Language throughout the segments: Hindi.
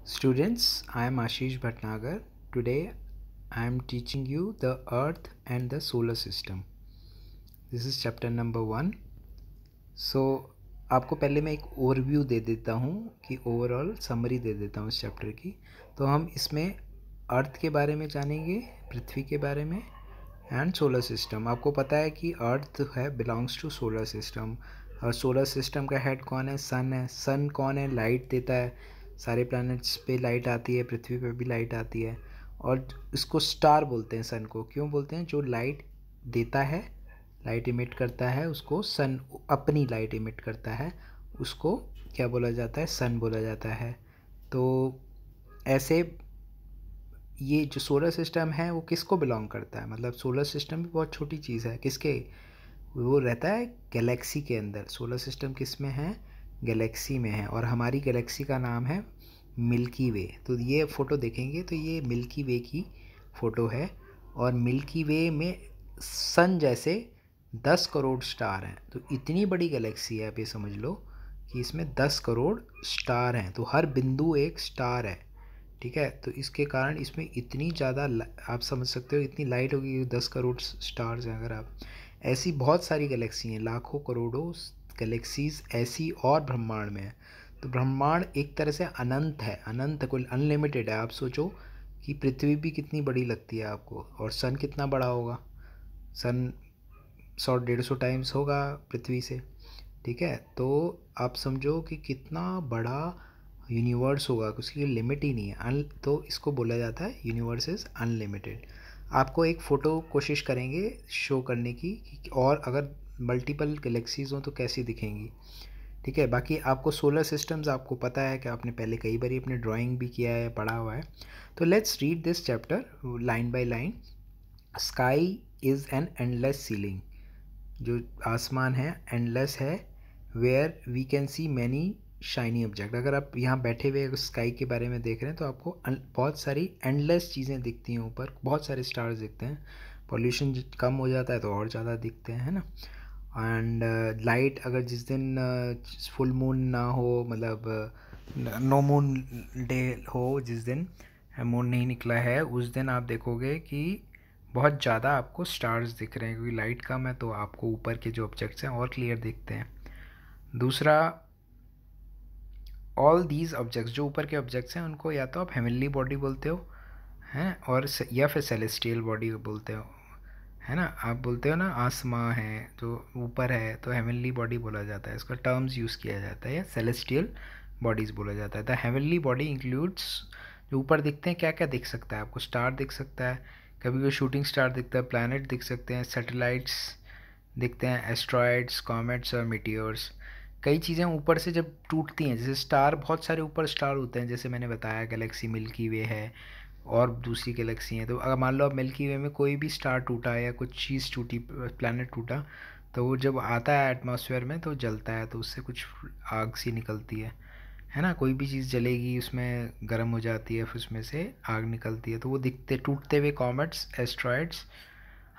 Students, I am Ashish Bhatnagar. Today I am teaching you the Earth and the Solar System. This is chapter number 1. So आपको पहले मैं एक ओवरव्यू दे देता हूँ कि ओवरऑल समरी दे देता हूँ इस चैप्टर की। तो हम इसमें अर्थ के बारे में जानेंगे, पृथ्वी के बारे में एंड सोलर सिस्टम। आपको पता है कि अर्थ है बिलोंग्स टू सोलर सिस्टम और सोलर सिस्टम का हेड कौन है? सन है। सन कौन है? लाइट देता है। सारे प्लैनेट्स पे लाइट आती है, पृथ्वी पे भी लाइट आती है। और इसको स्टार बोलते हैं। सन को क्यों बोलते हैं? जो लाइट देता है, लाइट इमिट करता है, उसको सन अपनी लाइट इमिट करता है, उसको क्या बोला जाता है? सन बोला जाता है। तो ऐसे ये जो सोलर सिस्टम है वो किसको बिलोंग करता है? मतलब सोलर सिस्टम भी बहुत छोटी चीज़ है। किसके? वो रहता है गैलेक्सी के अंदर। सोलर सिस्टम किस में है? गैलेक्सी में है। और हमारी गैलेक्सी का नाम है मिल्की वे। तो ये फ़ोटो देखेंगे तो ये मिल्की वे की फ़ोटो है। और मिल्की वे में सन जैसे 10 करोड़ स्टार हैं। तो इतनी बड़ी गैलेक्सी है, आप ये समझ लो कि इसमें 10 करोड़ स्टार हैं। तो हर बिंदु एक स्टार है, ठीक है। तो इसके कारण इसमें इतनी ज़्यादा आप समझ सकते हो इतनी लाइट होगी। 10 करोड़ स्टार्स हैं। अगर आप ऐसी बहुत सारी गैलेक्सी हैं, लाखों करोड़ों गैलेक्सीज ऐसी और ब्रह्मांड में है। तो ब्रह्मांड एक तरह से अनंत है, अनंत कोई अनलिमिटेड है। आप सोचो कि पृथ्वी भी कितनी बड़ी लगती है आपको, और सन कितना बड़ा होगा? सन 100-150 टाइम्स होगा पृथ्वी से, ठीक है। तो आप समझो कि कितना बड़ा यूनिवर्स होगा, उसकी लिमिट ही नहीं है। तो इसको बोला जाता है यूनिवर्स इज़ अनलिमिटेड। आपको एक फ़ोटो कोशिश करेंगे शो करने की कि और अगर मल्टीपल गैलेक्सीज हों तो कैसी दिखेंगी, ठीक है। बाकी आपको सोलर सिस्टम्स आपको पता है कि आपने पहले कई बार अपने ड्राइंग भी किया है, पढ़ा हुआ है। तो let's read this chapter line by line. Sky is an endless ceiling. जो आसमान है एंडलेस है। Where we can see many shiny object. अगर आप यहाँ बैठे हुए स्काई के बारे में देख रहे हैं तो आपको बहुत सारी एंडलेस चीज़ें दिखती हैं ऊपर, बहुत सारे स्टार्स दिखते हैं। पॉल्यूशन कम हो जाता है तो और ज़्यादा दिखते हैं, है ना। एंड लाइट अगर जिस दिन फुल मून ना हो, मतलब नो मून डे हो, जिस दिन मून नहीं निकला है, उस दिन आप देखोगे कि बहुत ज़्यादा आपको स्टार्स दिख रहे हैं, क्योंकि लाइट कम है तो आपको ऊपर के जो ऑब्जेक्ट्स हैं और क्लियर दिखते हैं। दूसरा, ऑल दीज ऑब्जेक्ट्स, जो ऊपर के ऑब्जेक्ट्स हैं उनको या तो आप हेवनली बॉडी बोलते हो हैं, और या फिर सेलेस्टियल बॉडी बोलते हो, है ना। आप बोलते हो ना आसमां है जो ऊपर है तो हेवनली बॉडी बोला जाता है, इसका टर्म्स यूज़ किया जाता है, या सेलेस्टियल बॉडीज़ बोला जाता है। द हेवनली बॉडी इंक्लूड्स, जो ऊपर दिखते हैं क्या क्या दिख सकता है आपको? स्टार दिख सकता है, कभी कोई शूटिंग स्टार दिखता है, प्लैनेट दिख सकते हैं, सैटेलाइट्स दिखते हैं, एस्ट्रॉयड्स, कॉमेट्स और मीटियोर्स। कई चीज़ें ऊपर से जब टूटती हैं, जैसे स्टार, बहुत सारे ऊपर स्टार होते हैं, जैसे मैंने बताया गैलेक्सी मिल्की वे है और दूसरी गैलेक्सी हैं। तो अगर मान लो अब मिल्की वे में कोई भी स्टार टूटा या कुछ चीज़ टूटी, प्लैनेट टूटा, तो वो जब आता है एटमॉस्फेयर में तो जलता है, तो उससे कुछ आग सी निकलती है ना। कोई भी चीज़ जलेगी उसमें गर्म हो जाती है, फिर उसमें से आग निकलती है, तो वो दिखते टूटते हुए कॉमेट्स, एस्ट्रॉयड्स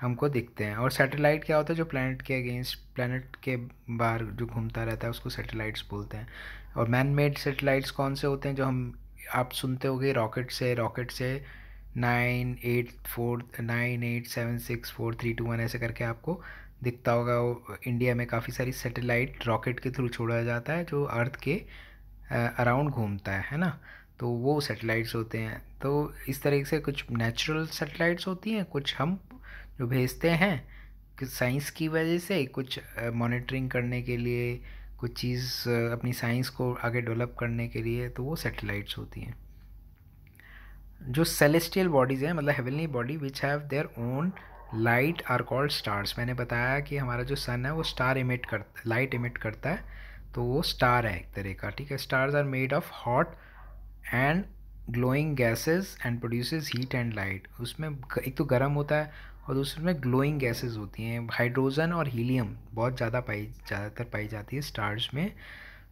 हमको दिखते हैं। और सैटेलाइट क्या होता है? जो प्लैनेट के अगेंस्ट, प्लैनेट के बाहर जो घूमता रहता है उसको सैटेलाइट्स बोलते हैं। और मैन मेड सैटेलाइट्स कौन से होते हैं? जो हम आप सुनते होगे रॉकेट से 98476432 1 ऐसे करके आपको दिखता होगा। वो इंडिया में काफ़ी सारी सैटेलाइट रॉकेट के थ्रू छोड़ा जाता है जो अर्थ के अराउंड घूमता है ना। तो वो सैटेलाइट्स होते हैं। तो इस तरीके से कुछ नेचुरल सैटेलाइट्स होती हैं, कुछ हम जो भेजते हैं कि साइंस की वजह से, कुछ मॉनिटरिंग करने के लिए, कुछ चीज़ अपनी साइंस को आगे डेवलप करने के लिए, तो वो सैटेलाइट्स होती हैं। जो सेलेस्टियल बॉडीज़ हैं, मतलब heavenly body which have their own light are called stars. मैंने बताया कि हमारा जो सन है वो स्टार इमिट करता, लाइट इमिट करता है, तो वो स्टार है एक तरह का, ठीक है। Stars are made of hot and glowing gases and produces heat and light. उसमें एक तो गर्म होता है और दूसरे में ग्लोइंग गैसेस होती हैं। हाइड्रोजन और हीलियम बहुत ज़्यादातर पाई जाती है स्टार्स में।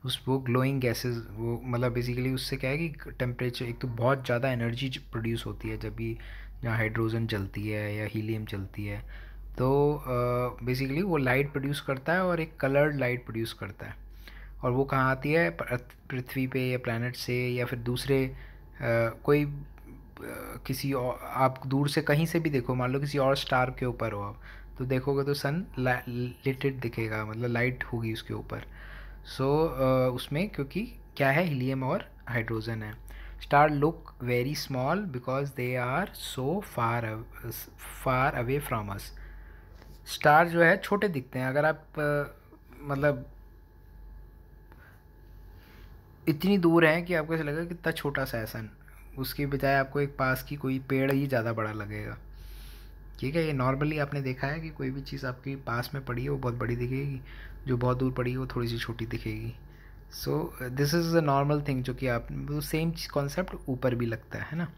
उस वो ग्लोइंग गैसेस, वो मतलब बेसिकली उससे क्या है कि टेम्परेचर, एक तो बहुत ज़्यादा एनर्जी प्रोड्यूस होती है जब भी जहाँ हाइड्रोजन जलती है या हीलियम जलती है, तो बेसिकली वो लाइट प्रोड्यूस करता है और एक कलर्ड लाइट प्रोड्यूस करता है। और वो कहाँ आती है? पृथ्वी पे या प्लैनेट से या फिर दूसरे कोई किसी और, आप दूर से कहीं से भी देखो, मान लो किसी और स्टार के ऊपर हो आप, तो देखोगे तो सन लिटेड दिखेगा, मतलब लाइट होगी उसके ऊपर। सो उसमें क्योंकि क्या है, हीलियम और हाइड्रोजन है। Star look very small because they are so far away from us. Star जो है छोटे दिखते हैं, अगर आप मतलब इतनी दूर हैं कि आपको ऐसा लगेगा कितना छोटा सा है सन, उसके बजाय आपको एक पास की कोई पेड़ ही ज़्यादा बड़ा लगेगा। ठीक है, ये नॉर्मली आपने देखा है कि कोई भी चीज़ आपके पास में पड़ी है वो बहुत बड़ी दिखेगी, जो बहुत दूर पड़ी है वो थोड़ी सी छोटी दिखेगी। So this is a normal thing, जो कि आप सेम कॉन्सेप्ट ऊपर भी लगता है ना।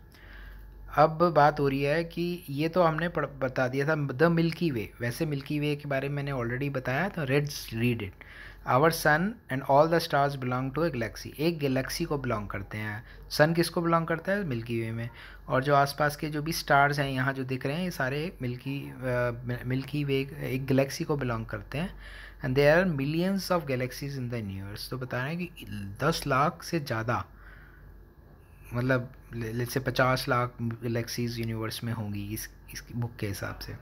अब बात हो रही है कि ये तो हमने बता दिया था द मिल्की वे। वैसे मिल्की वे के बारे में मैंने ऑलरेडी बताया, तो let's read it. Our sun and all the stars belong to a galaxy. एक गैलेक्सी को बिलोंग करते हैं। सन किसको बिलोंग करता है? मिल्की वे में। और जो आसपास के जो भी स्टार्स हैं यहाँ जो दिख रहे हैं, ये सारे मिल्की वे एक गैलेक्सी को बिलोंग करते हैं। And there are millions of galaxies in the universe. तो बता रहे हैं कि 10 लाख से ज़्यादा, मतलब let's say 50 lakh galaxies universe में होंगी इसकी बुक के हिसाब से।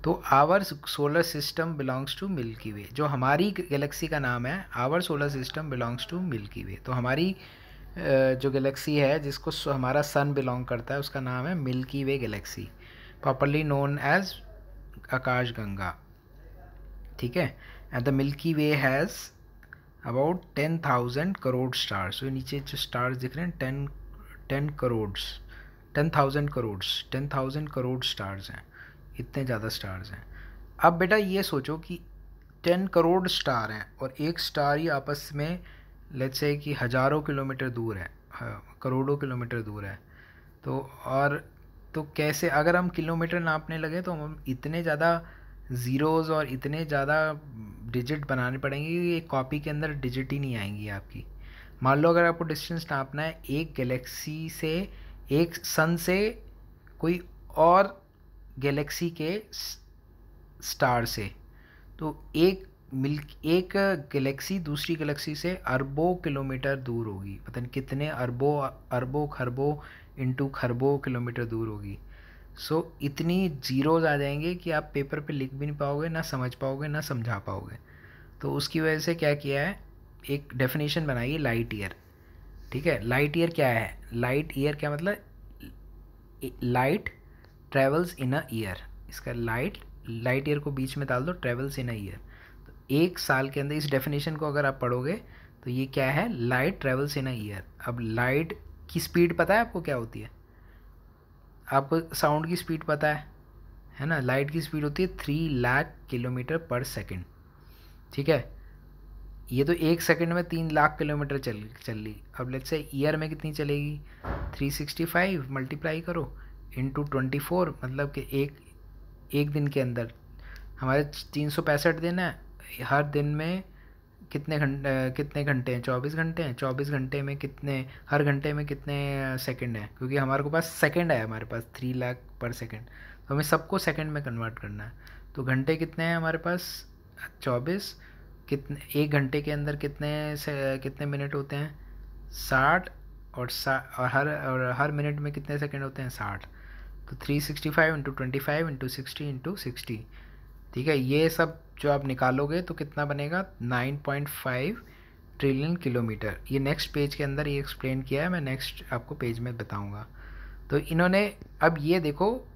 तो our solar system belongs to Milky Way. जो हमारी गैलेक्सी का नाम है, our solar system belongs to Milky Way. तो हमारी जो गैलेक्सी है जिसको हमारा सन बिलोंग करता है, उसका नाम है मिल्की वे गैलेक्सी, प्रॉपरली नोन एज आकाश गंगा। ठीक है, and the milky way has about 10,000 crore stars. तो नीचे जो स्टार्स दिख रहे हैं 10,000 करोड़ स्टार्स हैं। इतने ज़्यादा स्टार्स हैं। अब बेटा ये सोचो कि 10 करोड़ स्टार हैं और एक स्टार ही आपस में लेट्स से कि हज़ारों किलोमीटर दूर है, करोड़ों किलोमीटर दूर है। तो और तो कैसे, अगर हम किलोमीटर नापने लगे तो हम इतने ज़्यादा ज़ीरोज़ और इतने ज़्यादा डिजिट बनाने पड़ेंगे कि एक कॉपी के अंदर डिजिट ही नहीं आएंगी आपकी। मान लो अगर आपको डिस्टेंस नापना है एक गैलेक्सी से, एक सन से कोई और गैलेक्सी के स्टार से, तो एक गैलेक्सी दूसरी गैलेक्सी से अरबों किलोमीटर दूर होगी। पता नहीं कितने अरबों खरबों इंटू खरबों किलोमीटर दूर होगी। सो इतनी जीरोज आ जाएंगे कि आप पेपर पे लिख भी नहीं पाओगे, ना समझ पाओगे, ना समझा पाओगे। तो उसकी वजह से क्या किया है, एक डेफिनेशन बनाई है लाइट ईयर। ठीक है, लाइट ईयर क्या है? लाइट ईयर क्या मतलब, light travels in a year. इसका लाइट ईयर को बीच में डाल दो, ट्रेवल्स इन अ ईयर। तो एक साल के अंदर इस डेफिनेशन को अगर आप पढ़ोगे तो ये क्या है, light travels in a year. अब लाइट की स्पीड पता है आपको क्या होती है? आपको साउंड की स्पीड पता है ना? लाइट की स्पीड होती है 3 लाख किलोमीटर पर सेकंड। ठीक है, ये तो एक सेकंड में 3 लाख किलोमीटर चल ली। अब लेट्स से ईयर में कितनी चलेगी, 365 मल्टीप्लाई करो इंटू 24, मतलब कि एक दिन के अंदर हमारे 365 दिन है। हर दिन में कितने घंटे हैं? 24 घंटे हैं। 24 घंटे में कितने, हर घंटे में कितने सेकंड हैं? क्योंकि हमारे को पास सेकंड है, हमारे पास 3 लाख पर सेकंड, तो हमें सबको सेकंड में कन्वर्ट करना है। तो घंटे कितने हैं हमारे पास? 24। कितने एक घंटे के अंदर कितने मिनट होते हैं? 60। और हर मिनट में कितने सेकंड होते हैं? 60। तो 365 इंटू 25 इंटू 60 इंटू 60। ठीक है, ये सब जो आप निकालोगे तो कितना बनेगा, 9.5 ट्रिलियन किलोमीटर। ये नेक्स्ट पेज के अंदर ये एक्सप्लेन किया है, मैं नेक्स्ट आपको पेज में बताऊंगा। तो इन्होंने अब ये देखो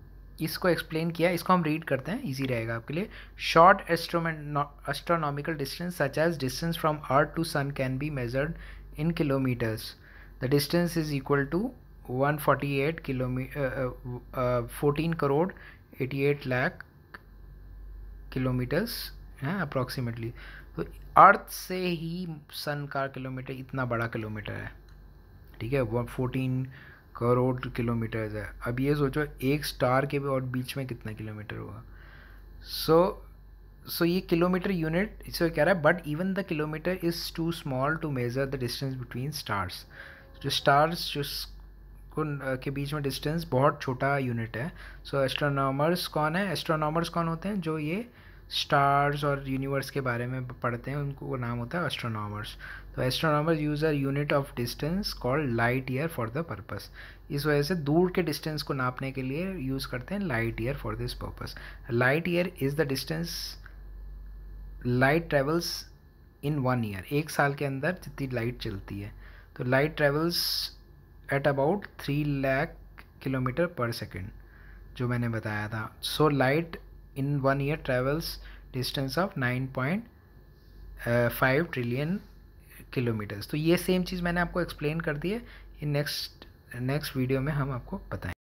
इसको एक्सप्लेन किया, इसको हम रीड करते हैं, इजी रहेगा आपके लिए। Short astronomical distance such as distance from earth to sun can be measured in kilometres. The distance is equal to 148 kilometre 14 crore 88 lakh kilometres हैं अप्रॉक्सीमेटली। तो अर्थ से ही सन का किलोमीटर इतना बड़ा किलोमीटर है। ठीक है, 114 करोड़ किलोमीटर्स है। अब ये सोचो एक स्टार के भी और बीच में कितना किलोमीटर होगा। सो ये किलोमीटर यूनिट इससे कह रहा है, but even the kilometre is too small to measure the distance between stars. जो स्टार्स के बीच में डिस्टेंस बहुत छोटा यूनिट है। सो एस्ट्रोनॉमर्स कौन है? एस्ट्रोनॉमर्स कौन होते हैं? जो ये स्टार्स और यूनिवर्स के बारे में पढ़ते हैं उनको वो नाम होता है एस्ट्रोनॉमर्स। तो astronomers use a unit of distance called light year for the purpose. इस वजह से दूर के डिस्टेंस को नापने के लिए यूज़ करते हैं light year for this purpose. Light year is the distance light travels in 1 year. 1 साल के अंदर जितनी लाइट चलती है, तो light travels at about 3 lakh kilometre पर सेकेंड, जो मैंने बताया था। So light in 1 year travels distance of 9.5 trillion kilometres. तो ये सेम चीज़ मैंने आपको एक्सप्लेन कर दी है। इन नेक्स्ट वीडियो में हम आपको बताएंगे।